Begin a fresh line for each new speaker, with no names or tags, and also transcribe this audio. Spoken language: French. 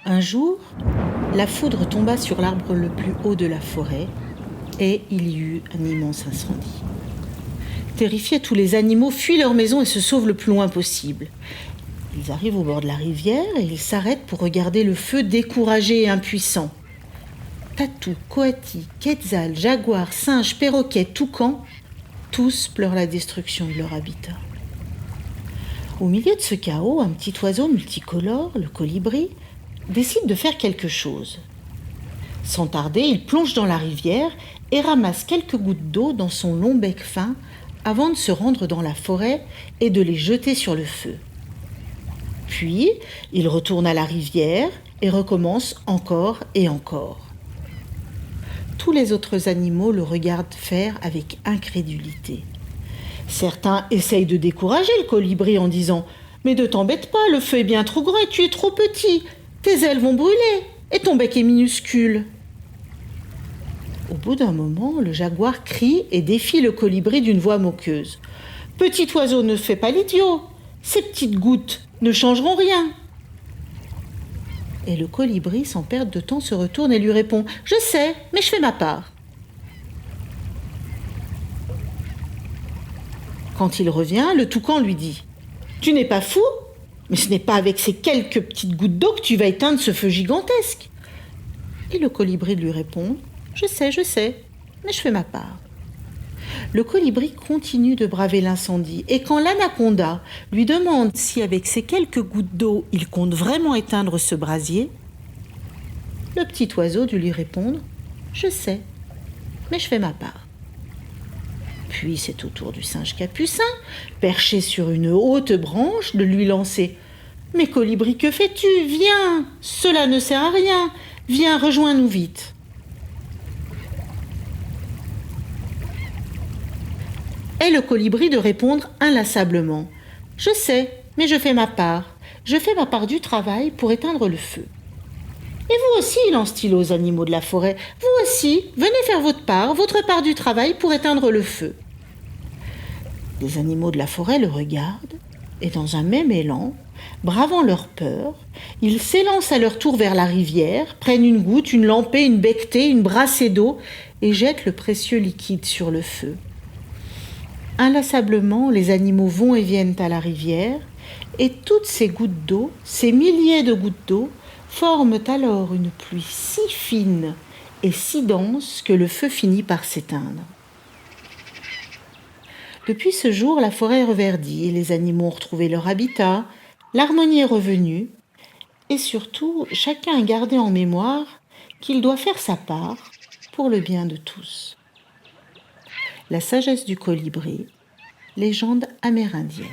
Un jour, la foudre tomba sur l'arbre le plus haut de la forêt et il y eut un immense incendie. Terrifiés, tous les animaux fuient leur maison et se sauvent le plus loin possible. Ils arrivent au bord de la rivière et ils s'arrêtent pour regarder le feu découragés et impuissants. Tatou, Coati, Quetzal, Jaguar, singe, perroquet, toucan, tous pleurent la destruction de leur habitat. Au milieu de ce chaos, un petit oiseau multicolore, le colibri, décide de faire quelque chose. Sans tarder, il plonge dans la rivière et ramasse quelques gouttes d'eau dans son long bec fin avant de se rendre dans la forêt et de les jeter sur le feu. Puis, il retourne à la rivière et recommence encore et encore. Tous les autres animaux le regardent faire avec incrédulité. Certains essayent de décourager le colibri en disant « Mais ne t'embête pas, le feu est bien trop grand et tu es trop petit. Tes ailes vont brûler et ton bec est minuscule. » Au bout d'un moment, le jaguar crie et défie le colibri d'une voix moqueuse. « Petit oiseau, ne fais pas l'idiot. Ces petites gouttes ne changeront rien. » Et le colibri, sans perdre de temps, se retourne et lui répond « Je sais, mais je fais ma part. » Quand il revient, le toucan lui dit « Tu n'es pas fou ? Mais ce n'est pas avec ces quelques petites gouttes d'eau que tu vas éteindre ce feu gigantesque. » Et le colibri lui répond « Je sais, mais je fais ma part. » Le colibri continue de braver l'incendie et quand l'anaconda lui demande si avec ces quelques gouttes d'eau il compte vraiment éteindre ce brasier, le petit oiseau dut lui répondre « Je sais, mais je fais ma part. » Puis c'est au tour du singe capucin, perché sur une haute branche, de lui lancer « Mais colibri, que fais-tu ? Viens, cela ne sert à rien. Viens, rejoins-nous vite. » Et le colibri de répondre inlassablement « Je sais, mais je fais ma part. Je fais ma part du travail pour éteindre le feu. » Et vous aussi, lance-t-il aux animaux de la forêt, vous aussi, venez faire votre part du travail pour éteindre le feu. Les animaux de la forêt le regardent et dans un même élan, bravant leur peur, ils s'élancent à leur tour vers la rivière, prennent une goutte, une lampée, une becquetée, une brassée d'eau et jettent le précieux liquide sur le feu. Inlassablement, les animaux vont et viennent à la rivière et toutes ces gouttes d'eau, ces milliers de gouttes d'eau, forment alors une pluie si fine et si dense que le feu finit par s'éteindre. Depuis ce jour, la forêt est reverdie, les animaux ont retrouvé leur habitat, l'harmonie est revenue et surtout, chacun a gardé en mémoire qu'il doit faire sa part pour le bien de tous. La sagesse du colibri, légende amérindienne.